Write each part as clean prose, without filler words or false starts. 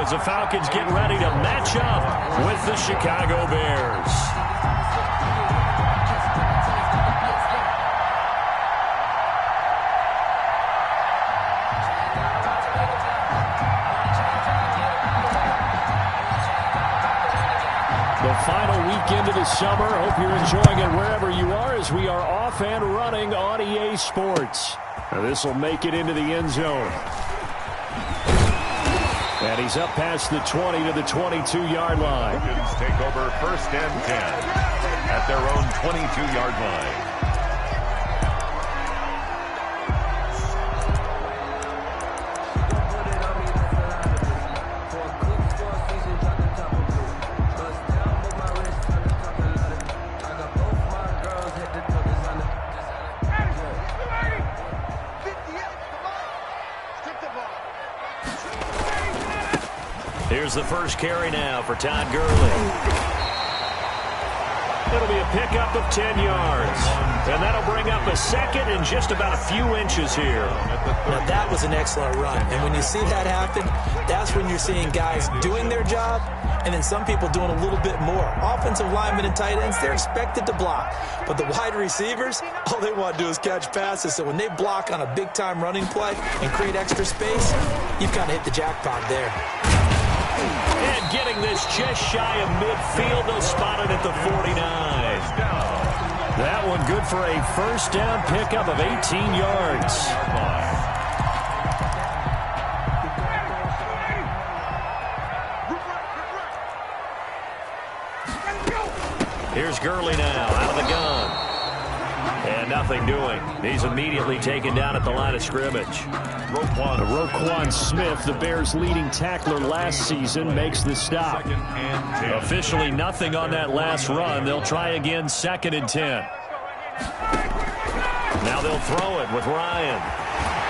as the Falcons get ready to match up with the Chicago Bears. The final weekend of the summer. Hope you're enjoying it wherever you are as we are off and running on EA Sports. Now this will make it into the end zone. And he's up past the 20 to the 22-yard line. Falcons take over 1st and 10 at their own 22-yard line. Here's the first carry now for Todd Gurley. It'll be a pickup of 10 yards. And that'll bring up a second in just about a few inches here. Now that was an excellent run. And when you see that happen, that's when you're seeing guys doing their job and then some people doing a little bit more. Offensive linemen and tight ends, they're expected to block. But the wide receivers, all they want to do is catch passes. So when they block on a big-time running play and create extra space, you've kind of hit the jackpot there. And getting this just shy of midfield, they'll spot it at the 49. That one good for a first down pickup of 18 yards. Here's Gurley now out of the gun. And nothing doing. He's immediately taken down at the line of scrimmage. Roquan Smith, the Bears' leading tackler last season, makes the stop. Officially nothing on that last run. They'll try again 2nd and 10. Now they'll throw it with Ryan.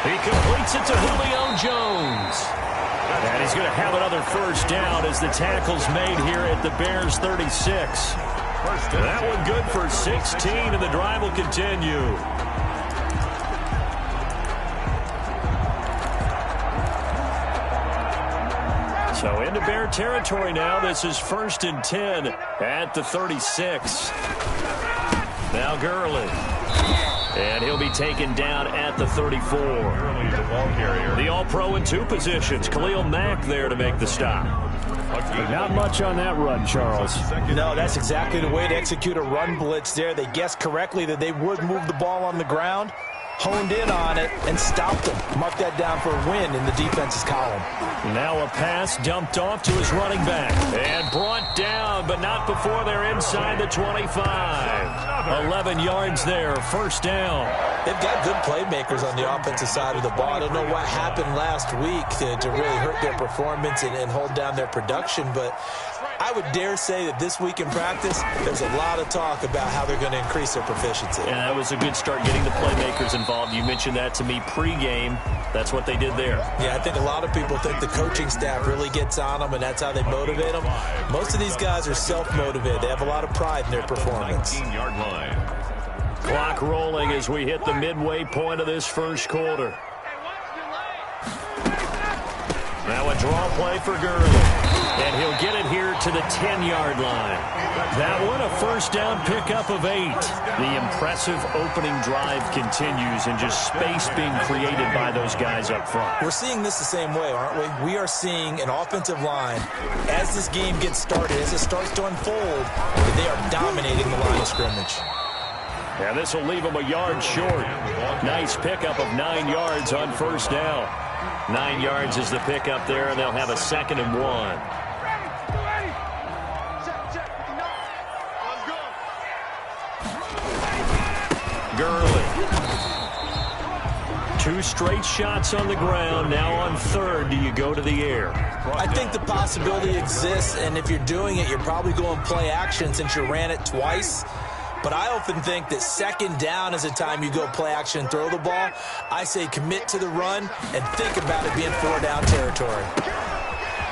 He completes it to Julio Jones. And he's going to have another first down as the tackle's made here at the Bears' 36. That one good for 16, and the drive will continue. So into Bear territory now. This is 1st and 10 at the 36. Now Gurley. And he'll be taken down at the 34. The All-Pro in 2 positions. Khalil Mack there to make the stop. Not much on that run, Charles. No, that's exactly the way to execute a run blitz there. They guessed correctly that they would move the ball on the ground, honed in on it, and stopped them. Mark that down for a win in the defense's column. Now a pass dumped off to his running back. And brought down, but not before they're inside the 25. 11 yards there, first down. They've got good playmakers on the offensive side of the ball. I don't know what happened last week to really hurt their performance and hold down their production, but I would dare say that this week in practice, there's a lot of talk about how they're going to increase their proficiency. And that was a good start getting the playmakers involved. You mentioned that to me pregame. That's what they did there. Yeah, I think a lot of people think the coaching staff really gets on them, and that's how they motivate them. Most of these guys are self-motivated. They have a lot of pride in their performance. 19-yard line. Clock rolling as we hit the midway point of this first quarter. Now a draw play for Gurley. And he'll get it here to the 10-yard line. That one a first down pickup of 8. The impressive opening drive continues and just space being created by those guys up front. We're seeing this the same way, aren't we? We are seeing an offensive line, as this game gets started, as it starts to unfold, they are dominating the line of scrimmage. And this will leave them a yard short. Nice pickup of 9 yards on first down. 9 yards is the pickup there, and they'll have a 2nd and 1. Gurley. 2 straight shots on the ground. Now on 3rd, do you go to the air? I think the possibility exists, and if you're doing it, you're probably going play action since you ran it twice. But I often think that 2nd down is a time you go play action and throw the ball. I say commit to the run and think about it being 4-down territory.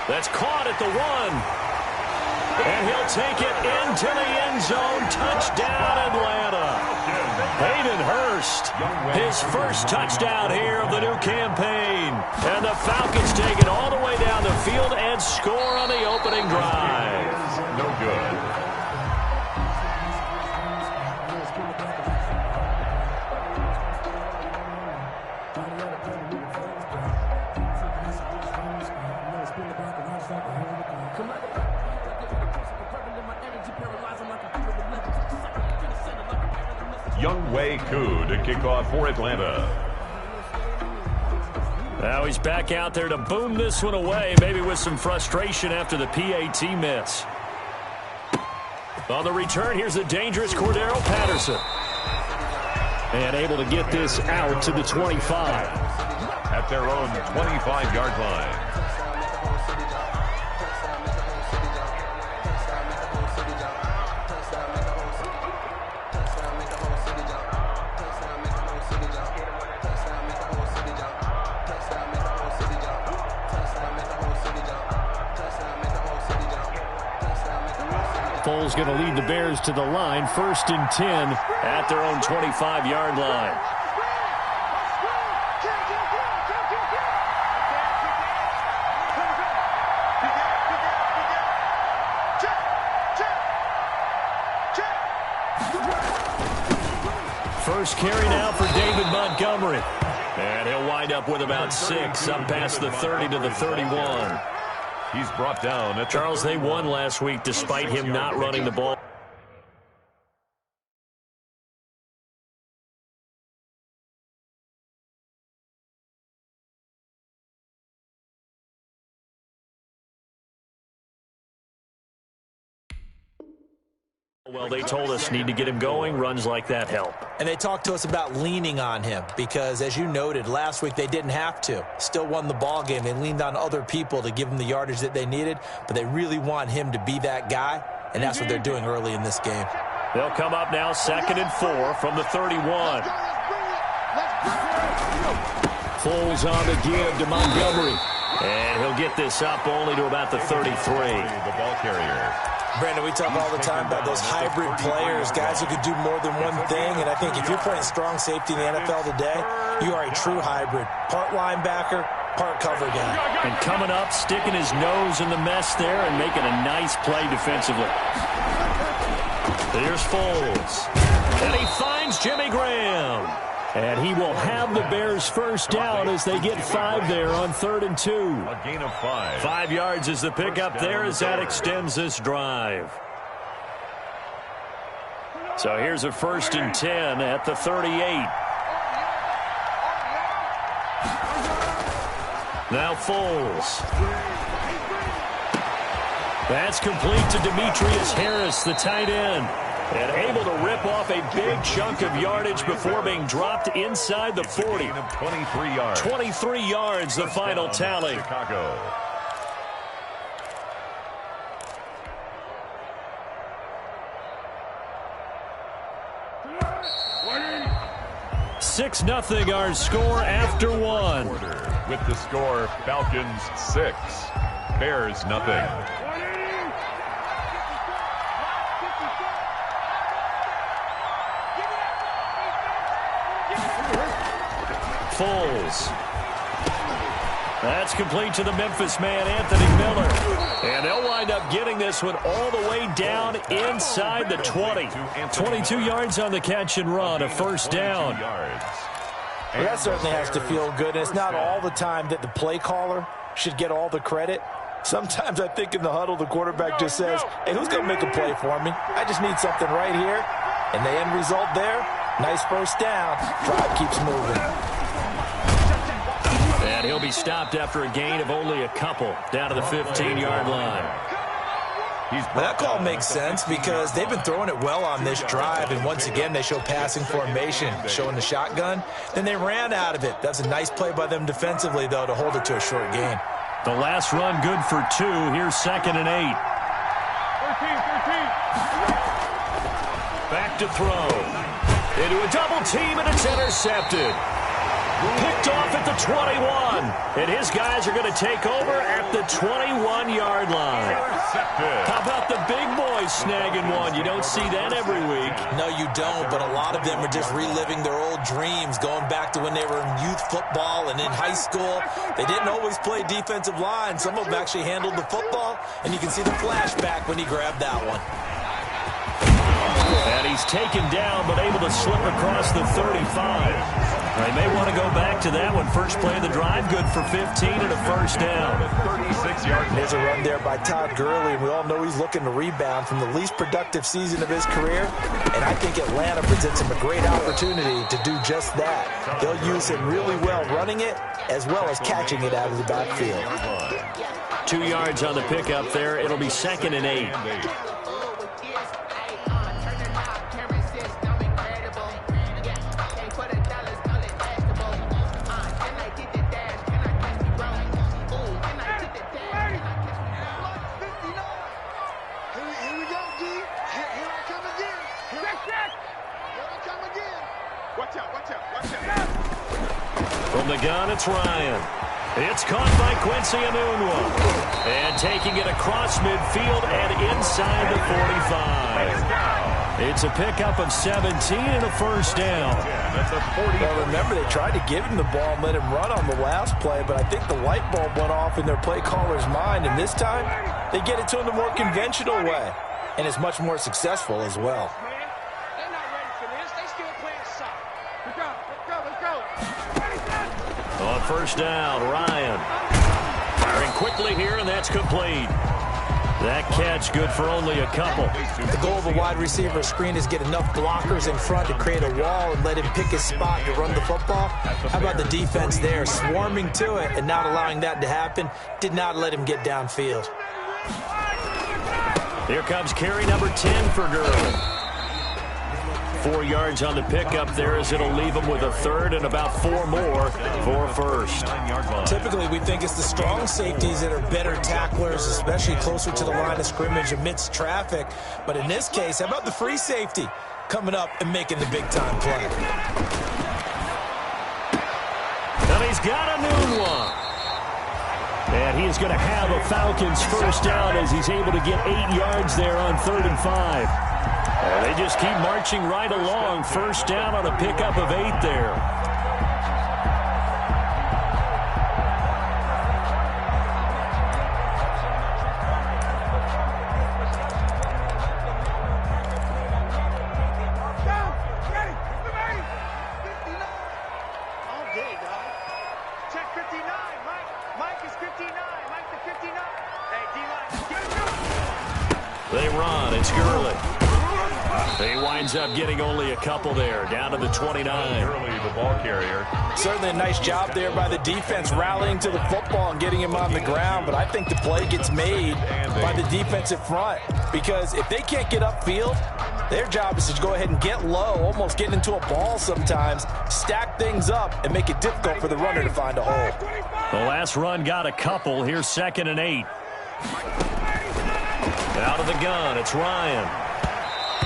That's caught at the 1. And he'll take it into the end zone. Touchdown, Atlanta. Hayden Hurst, his first touchdown here of the new campaign. And the Falcons take it all the way down the field and and score on the opening drive. No good. Young Wei Koo to kick off for Atlanta. Now he's back out there to boom this one away, maybe with some frustration after the PAT miss. On the return, here's the dangerous Cordero Patterson. And able to get this out to the 25. At their own 25-yard line. Foles going to lead the Bears to the line. 1st and 10 at their own 25-yard line. First carry now for David Montgomery. And he'll wind up with about 6 up past the 30 to the 31. He's brought down. Charles, they won last week despite him not running the ball. Well, they told us need to get him going. Runs like that help. And they talked to us about leaning on him because, as you noted, last week they didn't have to. Still won the ball game. They leaned on other people to give them the yardage that they needed, but they really want him to be that guy, and that's what they're doing early in this game. They'll come up now 2nd and 4 from the 31. Foles on the give to Montgomery. And he'll get this up only to about the 33. The ball carrier. Brandon, we talk all the time about those hybrid players, guys who could do more than one thing, and I think if you're playing strong safety in the NFL today, you are a true hybrid. Part linebacker, part cover guy. And coming up, sticking his nose in the mess there and making a nice play defensively. Here's Foles. And he finds Jimmy Graham. And he will have the Bears first down as they get 5 there on 3rd and 2. A gain of 5. 5 yards is the pickup there as that extends this drive. So here's a 1st and 10 at the 38. Now Foles. That's complete to Demetrius Harris, the tight end. And able to rip off a big chunk of yardage before being dropped inside the 40. 23 yards. 23 yards, the final tally. Chicago. 6-0 our score after 1. With the score, Falcons 6, Bears nothing. Foles. That's complete to the Memphis man, Anthony Miller. And they'll wind up getting this one all the way down inside the 20. 22 yards on the catch and run, a first down. Well, that certainly has to feel good. And it's not all the time that the play caller should get all the credit. Sometimes I think in the huddle, the quarterback just says, hey, who's going to make a play for me? I just need something right here. And the end result there, nice first down. Drive keeps moving. And he'll be stopped after a gain of only a couple down to the 15-yard line. Well, that call makes sense because they've been throwing it well on this drive, and once again they show passing formation, showing the shotgun. Then they ran out of it. That's a nice play by them defensively, though, to hold it to a short gain. The last run good for 2. Here's 2nd and 8. 13. Back to throw. Into a double team, and it's intercepted. Picked off at the 21. And his guys are going to take over at the 21 1-yard line. How about the big boys snagging one? You don't see that every week. No, you don't, but a lot of them are just reliving their old dreams, going back to when they were in youth football and in high school. They didn't always play defensive line. Some of them actually handled the football, and you can see the flashback when he grabbed that one. And he's taken down, but able to slip across the 35. They may want to go back to that one. First play of the drive, good for 15 and a first down. 36-yard. There's a run there by Todd Gurley, and we all know he's looking to rebound from the least productive season of his career. And I think Atlanta presents him a great opportunity to do just that. They'll use him really well running it, as well as catching it out of the backfield. 2 yards on the pickup there. It'll be 2nd and 8. From the gun, it's Ryan. It's caught by Quincy Enunwa. And taking it across midfield and inside the 45. It's a pickup of 17 and a first down. Well, remember, they tried to give him the ball and let him run on the last play, but I think the light bulb went off in their play caller's mind, and this time they get it to him the more conventional way, and it's much more successful as well. On first down, Ryan. Firing quickly here, and that's complete. That catch good for only a couple. The goal of a wide receiver screen is get enough blockers in front to create a wall and let him pick his spot to run the football. How about the defense there, swarming to it and not allowing that to happen? Did not let him get downfield. Here comes carry number 10 for Gurley. 4 yards on the pickup there as it'll leave him with a third and about 4 more for first. Typically, we think it's the strong safeties that are better tacklers, especially closer to the line of scrimmage amidst traffic. But in this case, how about the free safety coming up and making the big-time play? And he's got a new one. And he is going to have a Falcons first down as he's able to get 8 yards there on 3rd and 5. They just keep marching right along. First down on a pickup of 8 there. They run. It's Gurley. He winds up getting only a couple there, down to the 29. Gurley, the ball carrier. Certainly a nice job there by the defense rallying to the football and getting him on the ground, but I think the play gets made by the defensive front because if they can't get upfield, their job is to go ahead and get low, almost get into a ball sometimes, stack things up, and make it difficult for the runner to find a hole. The last run got a couple. Here's 2nd and 8. Out of the gun, it's Ryan.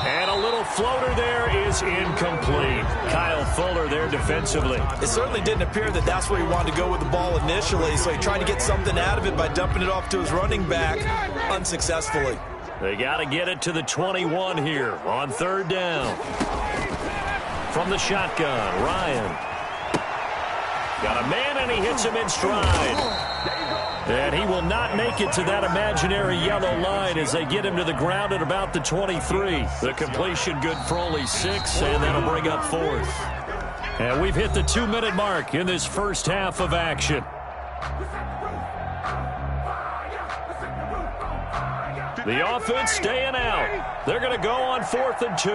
And a little floater there is incomplete. Kyle Fuller there defensively. It certainly didn't appear that that's where he wanted to go with the ball initially, so he tried to get something out of it by dumping it off to his running back unsuccessfully. They got to get it to the 21 here on 3rd down. From the shotgun, Ryan. Got a man, and he hits him in stride. And he will not make it to that imaginary yellow line as they get him to the ground at about the 23. The completion good for only 6, and that'll bring up 4th. And we've hit the 2-minute mark in this first half of action. The offense staying out. They're going to go on 4th and 2.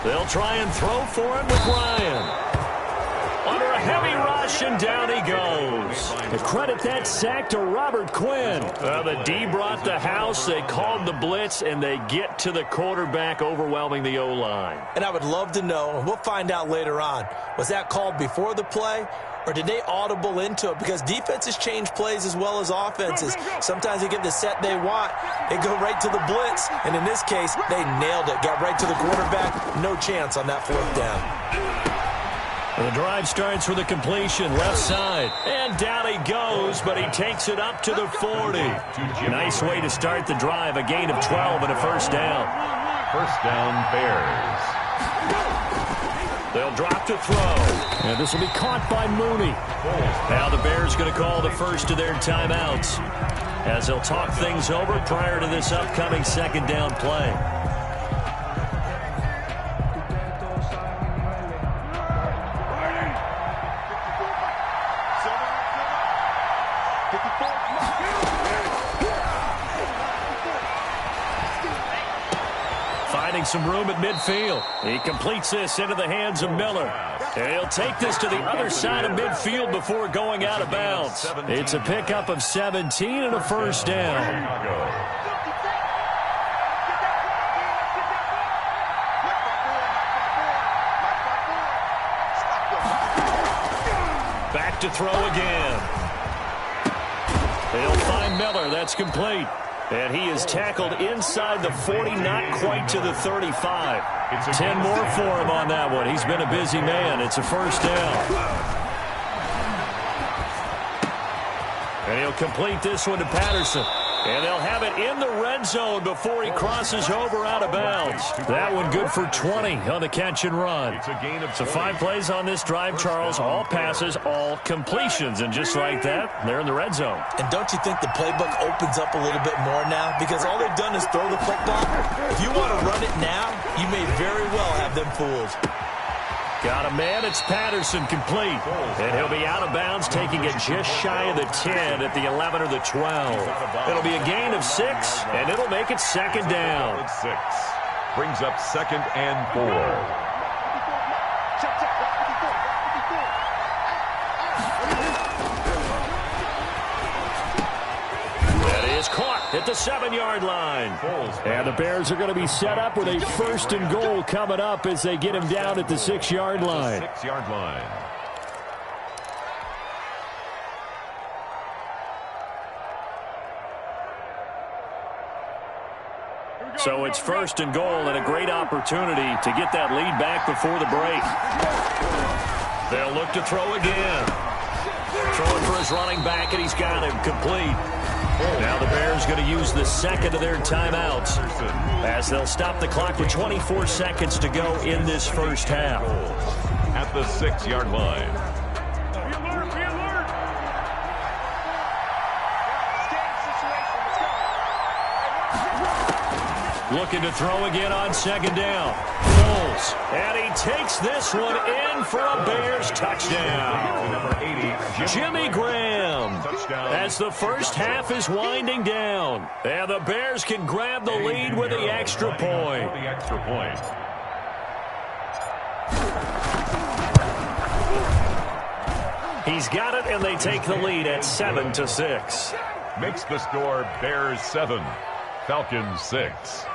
They'll try and throw for him with Ryan. Under a heavy rush, and down he goes. To credit that sack to Robert Quinn. The D brought the house. They called the blitz, and they get to the quarterback, overwhelming the O-line. And I would love to know, and we'll find out later on, was that called before the play, or did they audible into it? Because defenses change plays as well as offenses. Sometimes they get the set they want. They go right to the blitz, and in this case, they nailed it. Got right to the quarterback. No chance on that 4th down. The drive starts with a completion, left side. And down he goes, but he takes it up to the 40. Nice way to start the drive, a gain of 12 and a first down. First down, Bears. They'll drop to throw. And this will be caught by Mooney. Now the Bears going to call the first of their timeouts as they'll talk things over prior to this upcoming second down play. Finding some room at midfield. He completes this into the hands of Miller. And he'll take this to the other side of midfield before going out of bounds. It's a pickup of 17 and a first down. Back to throw again. He'll find Miller. That's complete. And he is tackled inside the 40, not quite to the 35. 10 more for him on that one. He's been a busy man. It's a first down. And he'll complete this one to Patterson. And they'll have it in the red zone before he crosses over out of bounds. That one good for 20 on the catch and run. So 5 plays on this drive, Charles. All passes, all completions. And just like that, they're in the red zone. And don't you think the playbook opens up a little bit more now? Because all they've done is throw the football. If you want to run it now, you may very well have them fooled. Got a man. It's Patterson, complete. And he'll be out of bounds, taking it just shy of the 10 at the 11 or the 12. It'll be a gain of 6, and it'll make it second down. 6 brings up second and 4. Caught at the 7-yard line. And the Bears are going to be set up with a first and goal coming up as they get him down at the 6-yard line. 6-yard line. So it's first and goal and a great opportunity to get that lead back before the break. They'll look to throw again. Throwing for his running back, and he's got him complete. Now the Bears going to use the second of their timeouts as they'll stop the clock with 24 seconds to go in this first half. At the 6-yard line. Looking to throw again on second down. Foles. And he takes this one in for a Bears touchdown. Number 80, Jimmy Graham. As the first half is winding down. And the Bears can grab the lead with the extra point. He's got it, and they take the lead at 7-6. Makes the score Bears 7, Falcons 6.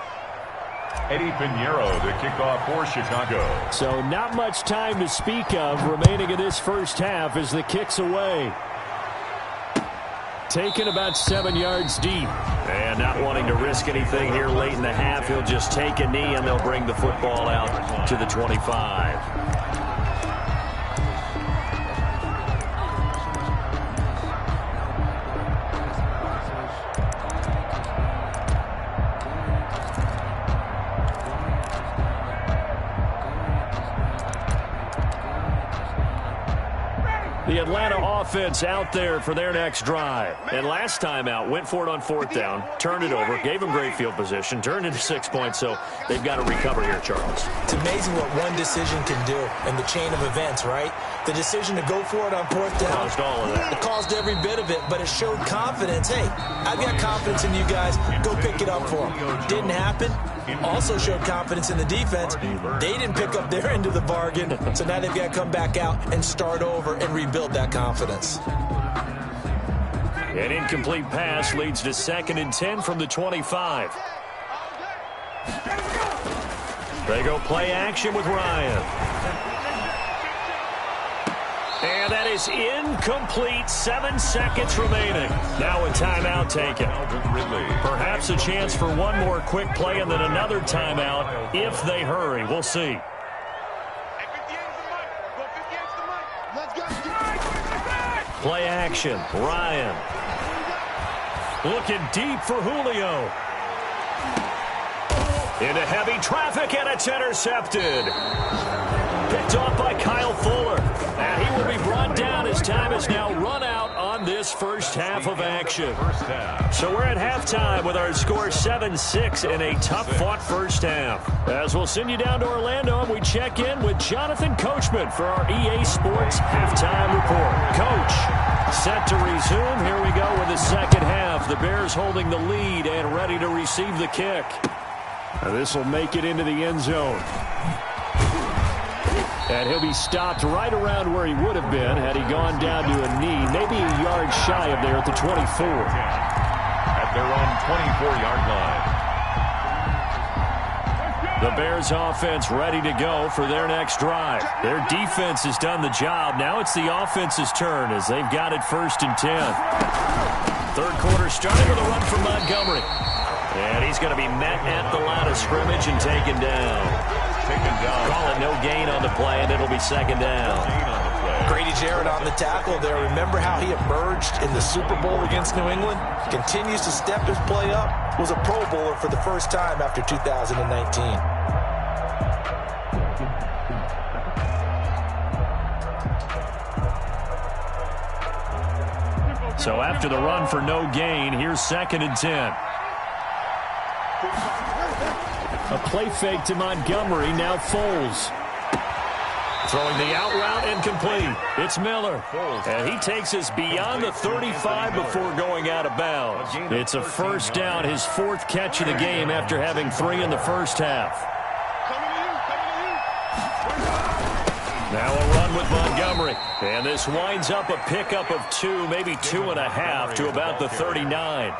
Eddie Pinheiro to kick off for Chicago. So not much time to speak of remaining in this first half as the kick's away. Taken about 7 yards deep. And not wanting to risk anything here late in the half, he'll just take a knee and they'll bring the football out to the 25. The Atlanta offense out there for their next drive. And last time out, went for it on 4th down, turned it over, gave them great field position, turned into 6 points, so they've got to recover here, Charles. It's amazing what one decision can do in the chain of events, right? The decision to go for it on 4th down. Caused all of that. It caused every bit of it, but it showed confidence. Hey, I've got confidence in you guys. Go pick it up for them. Didn't happen. Also showed confidence in the defense. They didn't pick up their end of the bargain, so now they've got to come back out and start over and rebuild that confidence. An incomplete pass leads to 2nd and 10 from the 25. They go play action with Ryan. And that is incomplete. 7 seconds remaining. Now a timeout taken. Perhaps a chance for one more quick play and then another timeout if they hurry. We'll see. Play action. Ryan. Looking deep for Julio. Into heavy traffic, and it's intercepted. Picked off by Kyle Fuller. And he will be brought down as time is now run out on this first half of action. So we're at halftime with our score 7-6 in a tough-fought first half. As we'll send you down to Orlando, and we check in with Jonathan Coachman for our EA Sports Halftime Report. Coach, set to resume. Here we go with the second half. The Bears holding the lead and ready to receive the kick. This will make it into the end zone. And he'll be stopped right around where he would have been had he gone down to a knee, maybe a yard shy of there at the 24. At their own 24-yard line. The Bears offense ready to go for their next drive. Their defense has done the job. Now it's the offense's turn as they've got it 1st and 10. Third quarter starting with a run from Montgomery. And he's going to be met at the line of scrimmage and taken down. Call it no gain on the play, and it'll be second down. Grady Jarrett on the tackle there. Remember how he emerged in the Super Bowl against New England? Continues to step his play up. Was a Pro Bowler for the first time after 2019. So after the run for no gain, here's 2nd and 10. A play fake to Montgomery, now Foles. Throwing the out route incomplete. It's Miller. And he takes us beyond the 35 before going out of bounds. It's a first down, his 4th catch of the game after having 3 in the first half. Now a run with Montgomery. And this winds up a pickup of 2, maybe 2.5 to about the 39.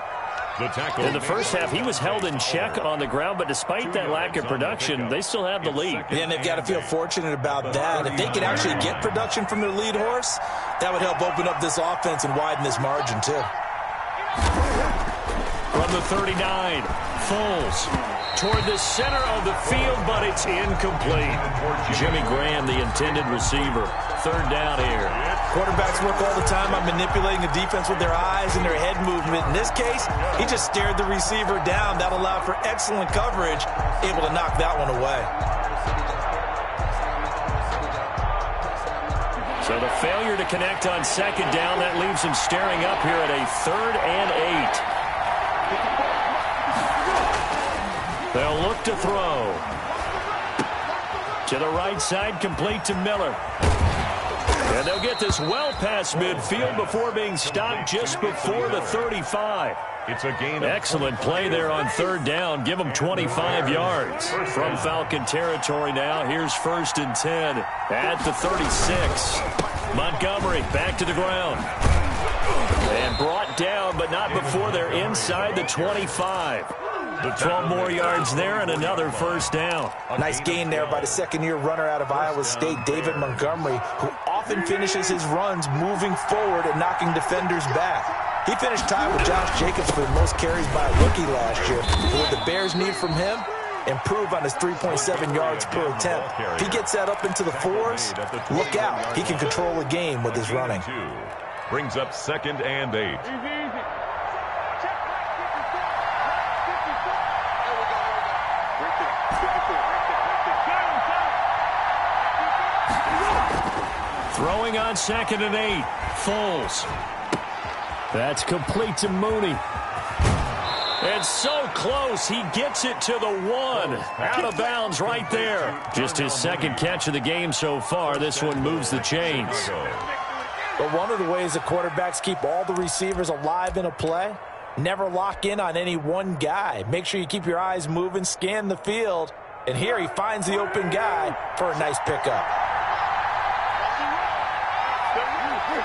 In the first half, he was held in check on the ground, but despite that lack of production, they still have the lead. Yeah, and they've got to feel fortunate about that. If they could actually get production from their lead horse, that would help open up this offense and widen this margin, too. From the 39, Foles toward the center of the field, but it's incomplete. Jimmy Graham, the intended receiver. 3rd down here. Quarterbacks work all the time on manipulating the defense with their eyes and their head movement. In this case, he just stared the receiver down. That allowed for excellent coverage, able to knock that one away. So the failure to connect on 2nd down, that leaves him staring up here at a 3rd and 8. They'll look to throw. To the right side, complete to Miller. And they'll get this well past midfield before being stopped just before the 35. It's a gain. Excellent play there on 3rd down. Give them 25 yards. From Falcon territory now, here's 1st and 10 at the 36. Montgomery back to the ground. And brought down, but not before they're inside the 25. 12 more yards there and another 1st down. Nice gain there by the 2nd-year runner out of Iowa State, David Montgomery, who often finishes his runs moving forward and knocking defenders back. He finished tied with Josh Jacobs for the most carries by a rookie last year. And what the Bears need from him, improve on his 3.7 yards per attempt. If he gets that up into the 4s, look out. He can control the game with his running. Brings up 2nd and 8. Throwing on 2nd and 8. Foles. That's complete to Mooney. And so close, he gets it to the 1. Out of bounds right there. Just his 2nd catch of the game so far. This one moves the chains. But one of the ways the quarterbacks keep all the receivers alive in a play, never lock in on any one guy. Make sure you keep your eyes moving, scan the field. And here he finds the open guy for a nice pickup.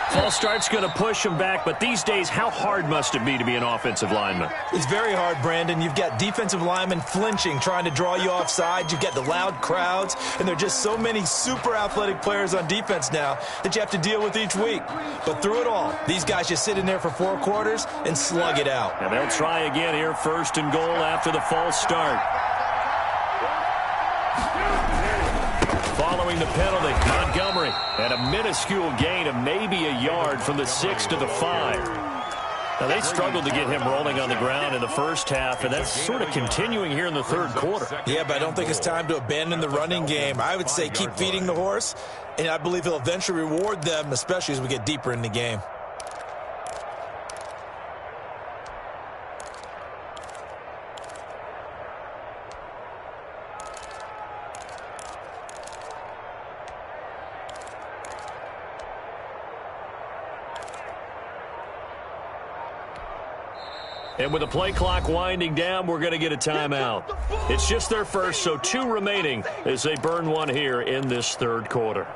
False start's going to push him back, but these days, how hard must it be to be an offensive lineman? It's very hard, Brandon. You've got defensive linemen flinching, trying to draw you offside. You've got the loud crowds, and there are just so many super athletic players on defense now that you have to deal with each week. But through it all, these guys just sit in there for 4 quarters and slug it out. And they'll try again here, 1st and goal after the false start. Following the penalty, Montgomery And a minuscule gain of maybe a yard from the 6 to the 5. Now, they struggled to get him rolling on the ground in the first half, and that's sort of continuing here in the third quarter. Yeah, but I don't think it's time to abandon the running game. I would say keep feeding the horse, and I believe he'll eventually reward them, especially as we get deeper in the game. And with the play clock winding down, we're going to get a timeout. It's just their first, so 2 remaining as they burn one here in this third quarter.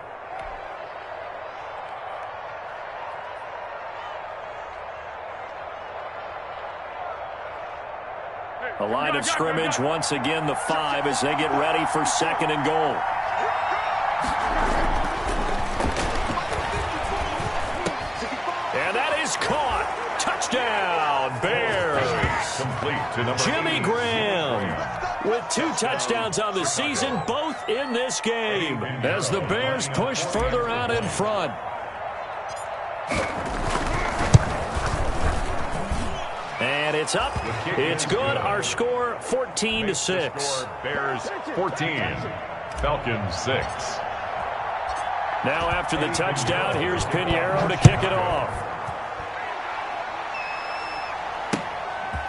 A line of scrimmage, once again the 5 as they get ready for 2nd and goal. And that is caught. Touchdown, Bears. Jimmy Graham with 2 touchdowns on the season, both in this game, as the Bears push further out in front. And it's up. It's good. Our score 14-6. Bears 14, Falcons 6. Now after the touchdown, here's Pinheiro to kick it off.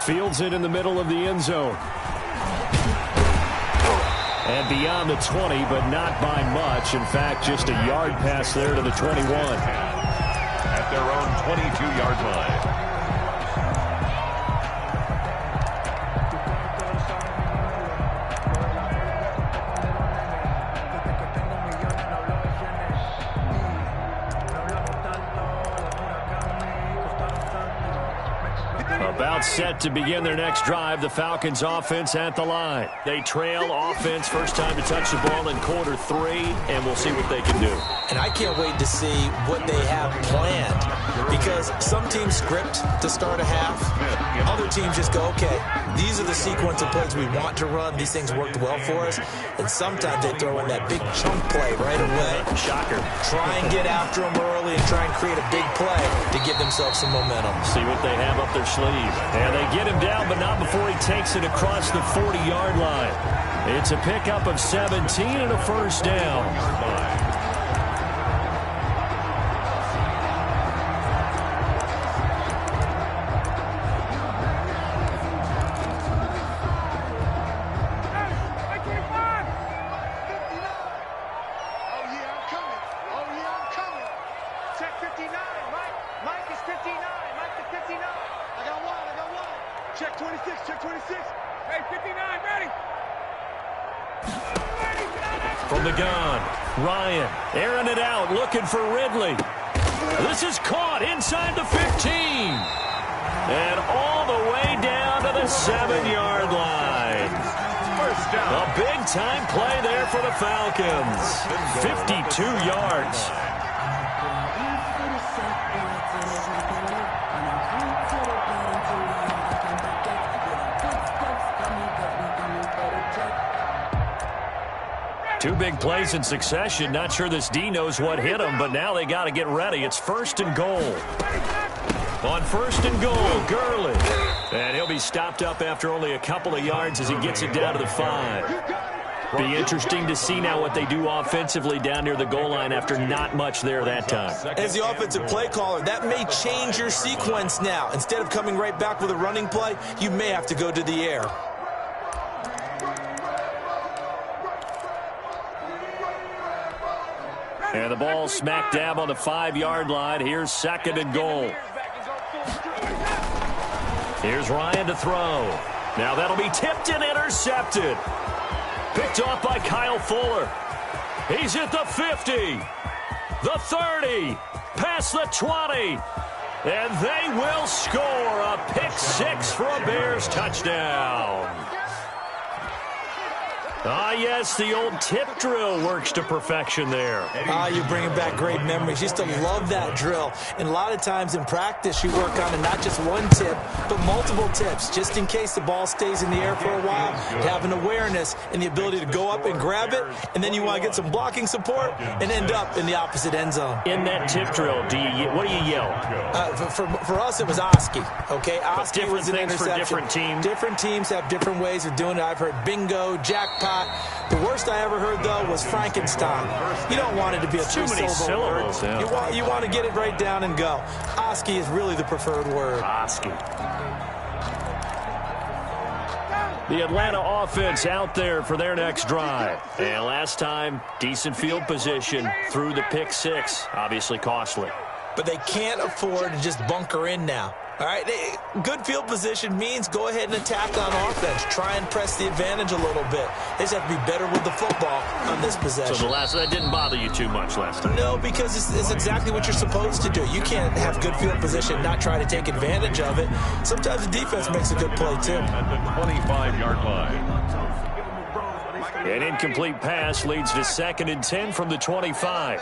Fields it in the middle of the end zone. And beyond the 20, but not by much. In fact, just a yard pass there to the 21. At their own 22-yard line. About set to begin their next drive. The Falcons offense at the line. They trail offense, first time to touch the ball in quarter 3, and we'll see what they can do. And I can't wait to see what they have planned, because some teams script to start a half. Other teams just go, okay, these are the sequence of plays we want to run. These things worked well for us. And sometimes they throw in that big chunk play right away. Shocker. Try and get after them early and try and create a big play to give themselves some momentum. See what they have up their sleeve. And they get him down, but not before he takes it across the 40-yard line. It's a pickup of 17 and a first down. From the gun, Ryan airing it out, looking for Ridley. This is caught inside the 15. And all the way down to the 7-yard line. First down. A big-time play there for the Falcons. 52 yards. Two big plays in succession. Not sure this D knows what hit him, but now they got to get ready. It's 1st and goal. On 1st and goal, Gurley. And he'll be stopped up after only a couple of yards as he gets it down to the 5. Be interesting to see now what they do offensively down near the goal line after not much there that time. As the offensive play caller, that may change your sequence now. Instead of coming right back with a running play, you may have to go to the air. And the ball smack dab on the 5-yard line. Here's 2nd and goal. Here's Ryan to throw. Now that'll be tipped and intercepted. Picked off by Kyle Fuller. He's at the 50, the 30, past the 20. And they will score a pick 6 for a Bears touchdown. Ah, yes, the old tip drill works to perfection there. You're bringing back great memories. Used to love that drill. And a lot of times in practice, you work on it, not just one tip, but multiple tips, just in case the ball stays in the air for a while. Have an awareness and the ability to go up and grab it, and then you want to get some blocking support and end up in the opposite end zone. In that tip drill, what do you yell? For us, it was Oski. Okay, Oski was an things interception. For different teams. Different teams have different ways of doing it. I've heard bingo, jackpot. The worst I ever heard, though, was Frankenstein. You don't want it to be a too many syllables. Yeah. You want to get it right down and go. Oski is really the preferred word. Oski. The Atlanta offense out there for their next drive. And last time, decent field position through the pick six. Obviously costly. But they can't afford to just bunker in now. All right, good field position means go ahead and attack on offense. Try and press the advantage a little bit. They just have to be better with the football on this possession. So that didn't bother you too much last time? No, because it's exactly what you're supposed to do. You can't have good field position and not try to take advantage of it. Sometimes the defense makes a good play, too. At the 25-yard line. An incomplete pass leads to 2nd and 10 from the 25.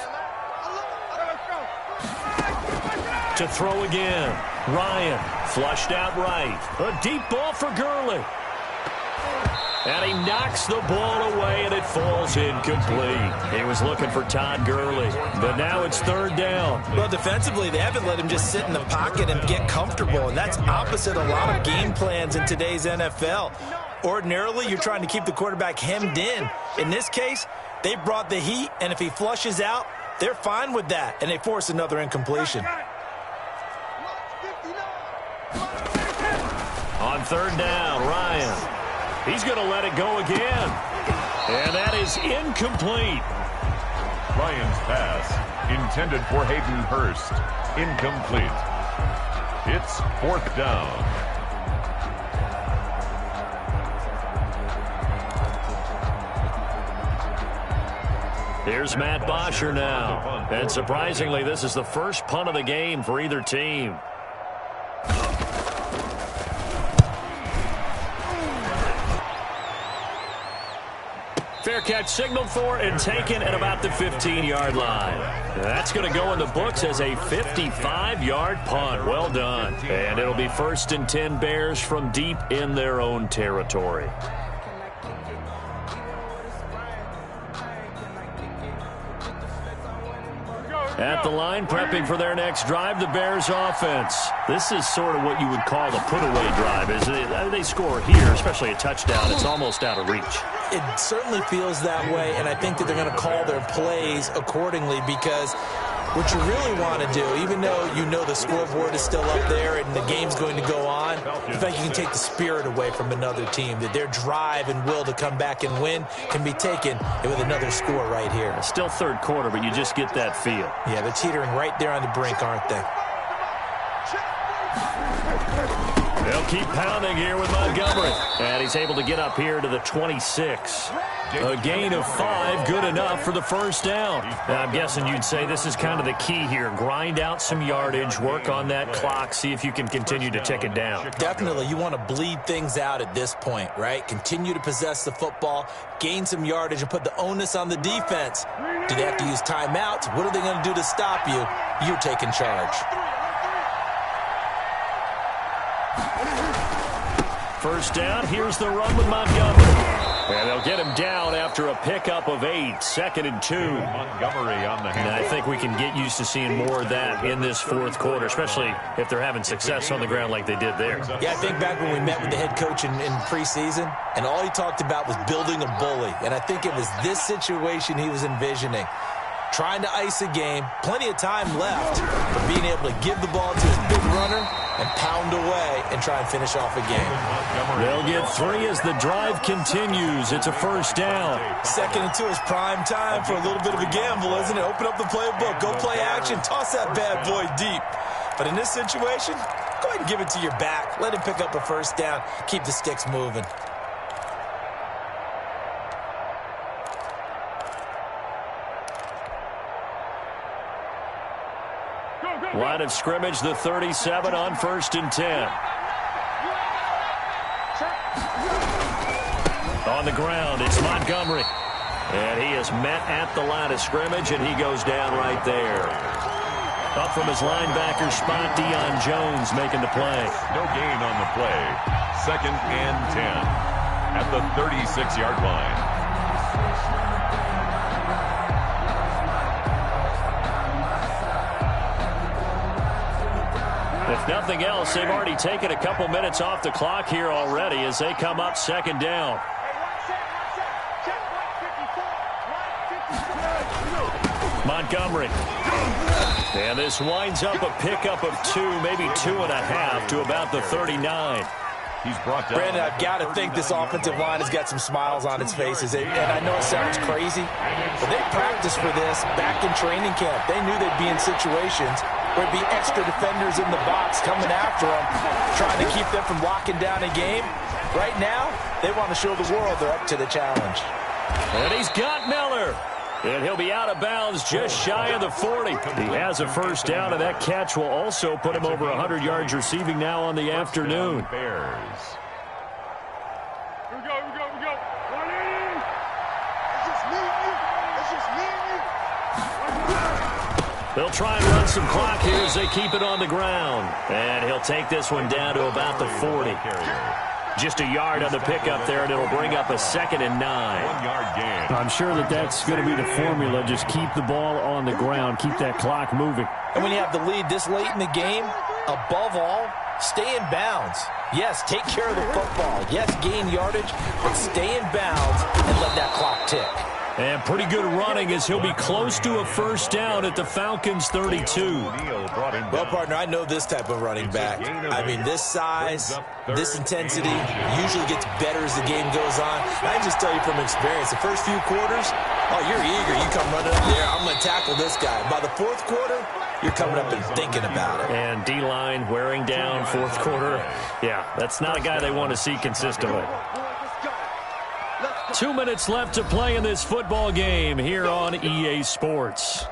To throw again. Ryan flushed out right. A deep ball for Gurley. And he knocks the ball away, and it falls incomplete. He was looking for Todd Gurley, but now it's 3rd down. Well, defensively, they haven't let him just sit in the pocket and get comfortable, and that's opposite a lot of game plans in today's NFL. Ordinarily, you're trying to keep the quarterback hemmed in. In this case, they brought the heat, and if he flushes out, they're fine with that, and they force another incompletion. On 3rd down, Ryan. He's going to let it go again. And that is incomplete. Ryan's pass, intended for Hayden Hurst, incomplete. It's 4th down. Here's Matt Bosher now. And surprisingly, this is the first punt of the game for either team. Fair catch signaled for and taken at about the 15-yard line. That's going to go in the books as a 55-yard punt. Well done. And it'll be 1st and 10 Bears from deep in their own territory. At the line, prepping for their next drive, the Bears offense. This is sort of what you would call a put-away drive, isn't it? They score here, especially a touchdown. It's almost out of reach. It certainly feels that way, and I think that they're going to call their plays accordingly because what you really want to do, even though you know the scoreboard is still up there and the game's going to go on, you think you can take the spirit away from another team, that their drive and will to come back and win can be taken with another score right here. It's still 3rd quarter, but you just get that feel. Yeah, they're teetering right there on the brink, aren't they? They'll keep pounding here with Montgomery. And he's able to get up here to the 26. A gain of 5, good enough for the 1st down. Now, I'm guessing you'd say this is kind of the key here. Grind out some yardage, work on that clock, see if you can continue to tick it down. Definitely. You want to bleed things out at this point, right? Continue to possess the football, gain some yardage, and put the onus on the defense. Do they have to use timeouts? What are they going to do to stop you? You're taking charge. 1st down, here's the run with Montgomery. And they'll get him down after a pickup of 8, 2nd and 2. Montgomery on the hand. And I think we can get used to seeing more of that in this 4th quarter, especially if they're having success on the ground like they did there. Yeah, I think back when we met with the head coach in preseason, and all he talked about was building a bully. And I think it was this situation he was envisioning. Trying to ice a game, plenty of time left, but being able to give the ball to his big runner and pound away and try and finish off a game. They'll get 3 as the drive continues. It's a 1st down. 2nd and 2 is prime time for a little bit of a gamble, isn't it? Open up the playbook, go play action, toss that bad boy deep. But in this situation, go ahead and give it to your back. Let him pick up a 1st down, keep the sticks moving. Line of scrimmage, the 37 on 1st and 10. On the ground, it's Montgomery. And he is met at the line of scrimmage, and he goes down right there. Up from his linebacker spot, Deion Jones making the play. No gain on the play. 2nd and 10 at the 36-yard line. If nothing else, they've already taken a couple minutes off the clock here already as they come up 2nd down. Montgomery. And this winds up a pickup of 2, maybe 2.5 to about the 39. He's brought down. Brandon, I've got to think this offensive line has got some smiles on its faces. And I know it sounds crazy, but they practiced for this back in training camp. They knew they'd be in situations where there'd be extra defenders in the box coming after them, trying to keep them from locking down a game. Right now, they want to show the world they're up to the challenge. And he's got Miller. And he'll be out of bounds just shy of the 40. He has a first down, and that catch will also put him over 100 yards receiving now on the afternoon. Bears. Here we go. 180. It's just me and you. They'll try and run some clock here as they keep it on the ground. And he'll take this one down to about the 40. Just a yard on the pickup there, and it'll bring up a 2nd and 9. 1-yard gain. I'm sure that's going to be the formula. Just keep the ball on the ground. Keep that clock moving. And when you have the lead this late in the game, above all, stay in bounds. Yes, take care of the football. Yes, gain yardage, but stay in bounds and let that clock tick. And pretty good running as he'll be close to a first down at the Falcons' 32. Well, partner, I know this type of running back. I mean, this size, this intensity usually gets better as the game goes on. And I just tell you from experience, the first few quarters, oh, you're eager. You come running up there, I'm going to tackle this guy. By the 4th quarter, you're coming up and thinking about it. And D-line wearing down 4th quarter. Yeah, that's not a guy they want to see consistently. 2 minutes left to play in this football game here on EA Sports.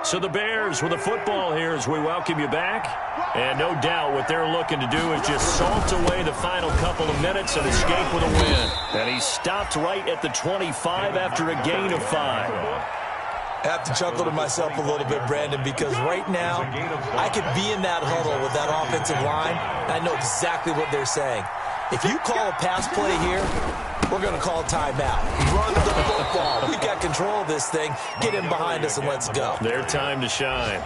So the Bears with the football here as we welcome you back. And no doubt what they're looking to do is just salt away the final couple of minutes and escape with a win. And he stopped right at the 25 after a gain of 5. I have to chuckle to myself a little bit, Brandon, because right now I could be in that huddle with that offensive line, and I know exactly what they're saying. If you call a pass play here, we're going to call timeout. Run the football. We got control of this thing. Get in behind us and let's go. Their time to shine.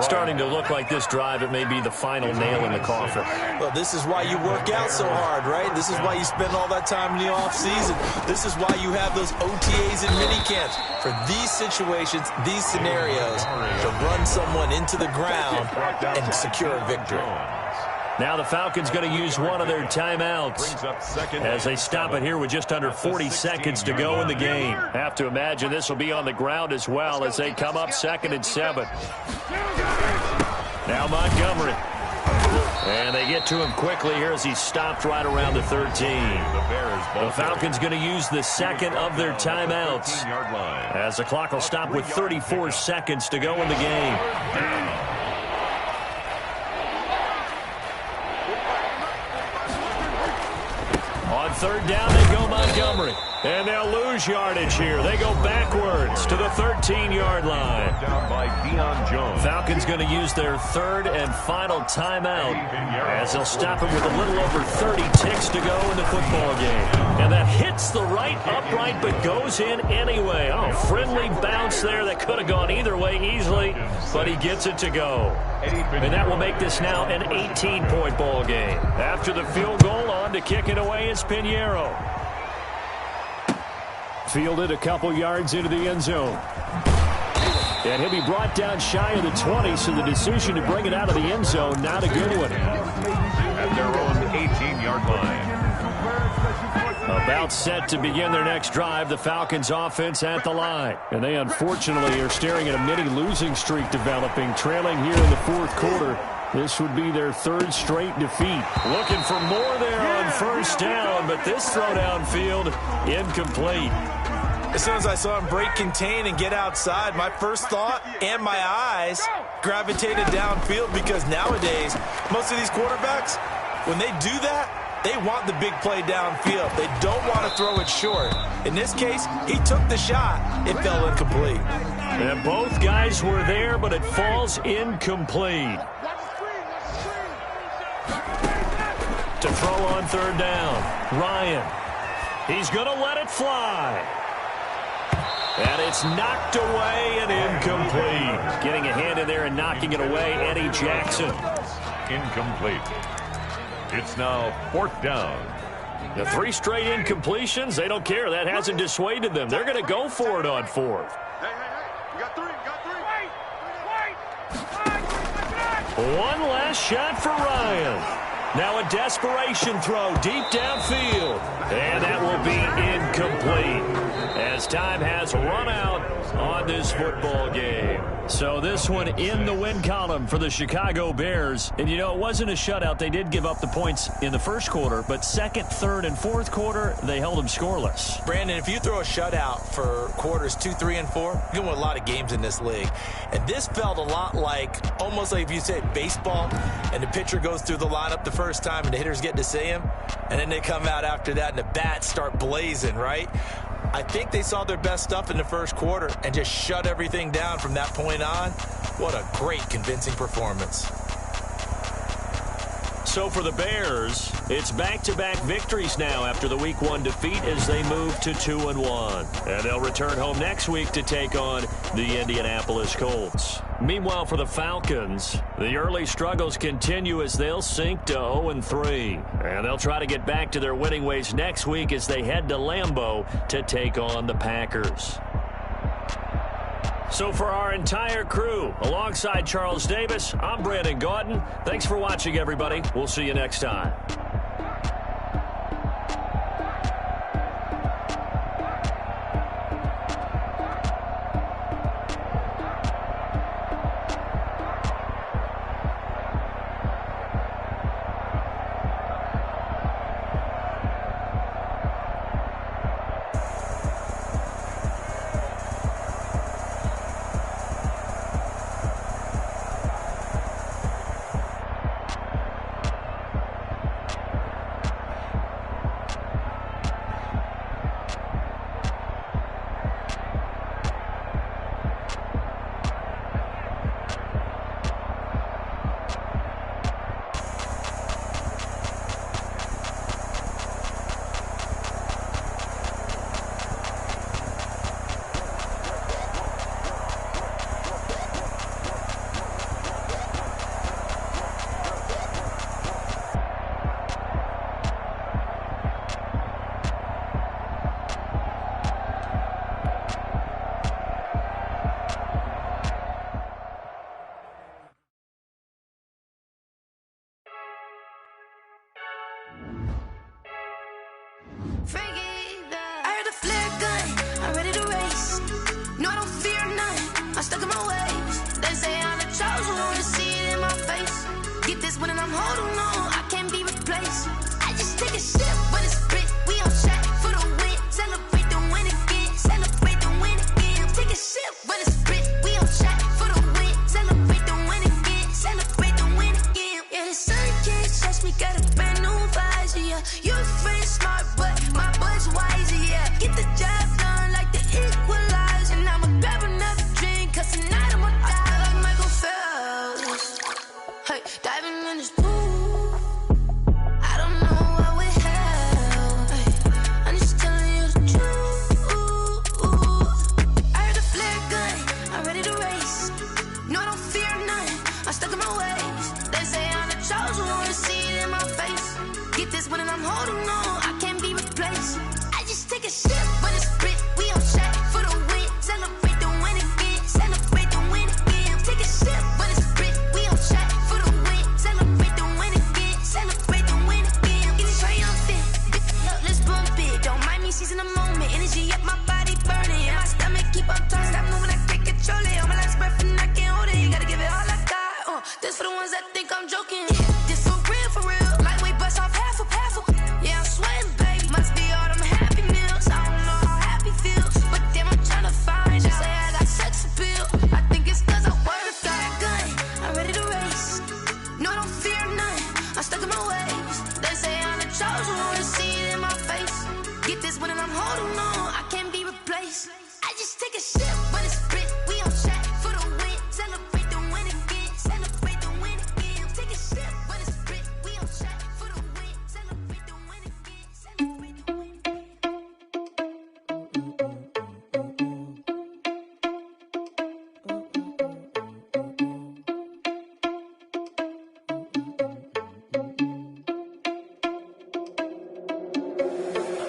Starting to look like this drive, it may be the final nail in the coffin. Well, this is why you work out so hard, right? This is why you spend all that time in the offseason. This is why you have those OTAs and minicamps. For these situations, these scenarios, to run someone into the ground and secure a victory. Now the Falcons going to use one of their timeouts as they stop it here with just under 40 seconds to go in the game. Have to imagine this will be on the ground as well as they come up 2nd and 7. Now Montgomery. And they get to him quickly here as he stopped right around the 13. The Falcons going to use the 2nd of their timeouts as the clock will stop with 34 seconds to go in the game. On 3rd down, they go Montgomery. And they'll lose yardage here. They go backwards to the 13-yard line. Down by Deion Jones. Falcons going to use their 3rd and final timeout as they'll stop it with a little over 30 ticks to go in the football game. And that hits the right upright but goes in anyway. Oh, friendly bounce there that could have gone either way easily, but he gets it to go. And that will make this now an 18-point ball game. After the field goal, on to kick it away is Pinheiro. Fielded a couple yards into the end zone. And he'll be brought down shy of the 20, so the decision to bring it out of the end zone, not a good one. At their own 18-yard line. About set to begin their next drive, the Falcons offense at the line. And they unfortunately are staring at a mini losing streak developing, trailing here in the 4th quarter This would be their third straight defeat. Looking for more there on first down, but this throw downfield incomplete. As soon as I saw him break contain and get outside, my first thought and my eyes gravitated downfield, because nowadays, most of these quarterbacks, when they do that, they want the big play downfield. They don't want to throw it short. In this case, he took the shot. It fell incomplete. And both guys were there, but it falls incomplete. To throw on third down, Ryan. He's going to let it fly. And it's knocked away and incomplete. Getting a hand in there and knocking it away, Eddie Jackson. Incomplete. It's now fourth down. The 3 straight incompletions, they don't care. That hasn't dissuaded them. They're going to go for it on fourth. Hey, you got three. One last shot for Ryan. Now a desperation throw deep downfield. And that will be incomplete, as time has run out on this football game. So this one in the win column for the Chicago Bears. And, you know, it wasn't a shutout. They did give up the points in the first quarter, but second, third, and fourth quarter, they held them scoreless. Brandon, if you throw a shutout for quarters 2, 3, and 4, you're going to win a lot of games in this league. And this felt a lot like, almost like if you say baseball, and the pitcher goes through the lineup the first time and the hitters get to see him, and then they come out after that and the bats start blazing, right? I think they saw their best stuff in the first quarter and just shut everything down from that point on. What a great, convincing performance. So for the Bears, it's back-to-back victories now after the Week 1 defeat as they move to 2-1. And they'll return home next week to take on the Indianapolis Colts. Meanwhile, for the Falcons, the early struggles continue as they'll sink to 0-3. And they'll try to get back to their winning ways next week as they head to Lambeau to take on the Packers. So for our entire crew, alongside Charles Davis, I'm Brandon Gaudin. Thanks for watching, everybody. We'll see you next time. I heard a flare gun, I'm ready to race. No, I don't fear none, I'm stuck in my ways. They say I'm the chosen one, to see it in my face. Get this one and I'm holding on, I can't be replaced. I just take a sip when it's split, we on shot for the win. Celebrate the win again, celebrate the win again. Take a sip when it's split, we on shot for the win. Celebrate the win again, celebrate the win again. Yeah, the sun can't touch me, got a brand new visor, yeah. You're a friend smart, but my boy's wiser, yeah. Get the job done like the equalizer. And I'ma grab another drink, cause tonight I'ma die like Michael Phelps. Hey, diving in this pool, I don't know what would help. Hey, I'm just telling you the truth. I heard a flare gun, I'm ready to race. No, I don't fear none, I'm stuck in my ways. They say I'm the chosen one, to see it in my face. Get this one and I'm holding on, I can't be replaced. I just take a sip when it's split, we on shot for the win. Celebrate the win again, celebrate the win again. Take a sip when it's split, we on shot for the win. Celebrate the win again, celebrate the win again. Get it triumphant, let's bump it. Don't mind me seizing the moment, energy up my body burning. And my stomach keep on turning, stop moving, I can't control it. On my last breath and I can't hold it, you gotta give it all I got. This this for the ones that think I'm joking. This for real. Lightweight bust off half a. Yeah, I'm sweating, baby. Must be all them happy meals. I don't know how happy feels, but damn, I'm trying to find. She say I got sex appeal. I think it's 'cause I wear a fat gun. I'm ready to race. No, I don't fear none. I'm stuck in my ways. They say I'm the chosen one. See it in my face. Get this one and I'm holding on. I can't be replaced. I just take a sip when it's split. We on chat for the win. Celebrate the win again. Celebrate the win again. Take a sip when it's split. We on chat for the win. Celebrate the win again. Celebrate the win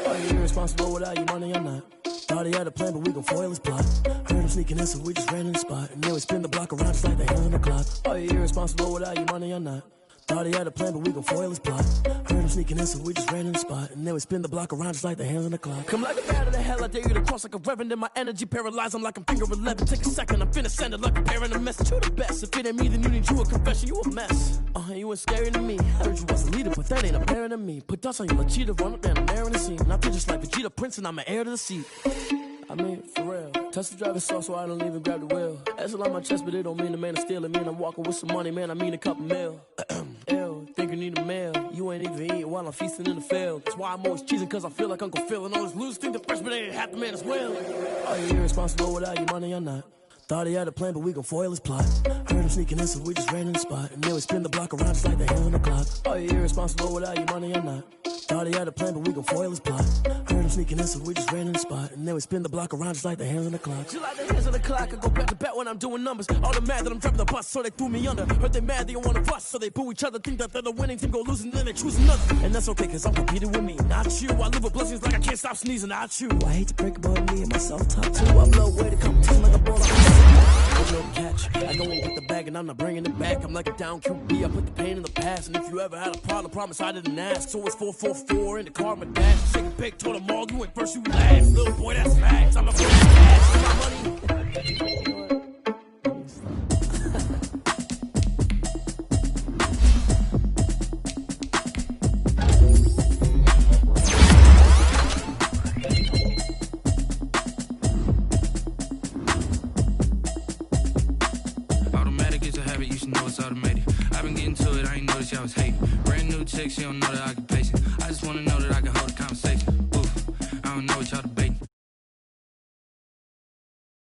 Are you irresponsible without your money or not? Thought he had a plan, but we gon' foil his plot. Heard him sneaking in, so we just ran in the spot. And then we spin the block around just like the hands on the clock. Are you irresponsible without your money or not? Thought he had a plan, but we gon' foil his plot. Heard him sneaking in, so we just ran in the spot. And then we spin the block around just like the hands on the clock. Come like a bat of the hell, I dare you to cross like a reverend. In my energy paralyzed, I'm like I'm finger 11. Take a second, I'm finna send it like a parent a message. You the best, if it ain't me, then you need you a confession. You a mess, you ain't scary to me. Heard you was a leader, but that ain't apparent to me. Put dust on you, like cheetah, run up down the air in the scene. And I feel just like Vegeta Prince, and I'm an heir to the seat. I mean, for real. Touch the driver's soft, so I don't even grab the wheel. That's on my chest, but it don't mean the man is stealing. Man, I'm walking with some money, man, I mean a couple mil. Ew, think you need a meal. You ain't even eating while I'm feasting in the field. That's why I'm always cheesing, cause I feel like Uncle Phil. And all those losers think the freshman ain't half the man as well. Are you irresponsible without your money or not? Thought he had a plan, but we gon' foil his plot. Heard him sneaking in, so we just ran in the spot. And then we spin the block around just like the hands on the clock. Are you irresponsible without your money or not? Thought he had a plan, but we gon' foil his plot. Heard him sneaking in, so we just ran in the spot. And then we spin the block around just like the hands on the clock. Just like the hands on the clock, I go back to back when I'm doing numbers. All the mad that I'm driving the bus, so they threw me under. Heard they mad, they don't wanna bust, so they boo each other. Think that they're the winning team, go losing, then they choose another. And that's okay, cause I'm competing with me, not you. I live with blessings like I can't stop sneezing, not you. I hate to break about me and my self-talk too. I blow away the competition like a ball of no catch. I go and get the bag and I'm not bringing it back. I'm like a down QB, I put the pain in the past. And if you ever had a problem, promise I didn't ask. So it's 444 in the car, my dash. Shake a big, told them all, you ain't first, you last. Little boy, that's facts. I'm a first cash. My money. Automated. I've been getting to it, I ain't noticed y'all was hating. Brand new chick, she don't know that I can pace it. I just wanna know that I can hold a conversation. Oof, I don't know what y'all debating.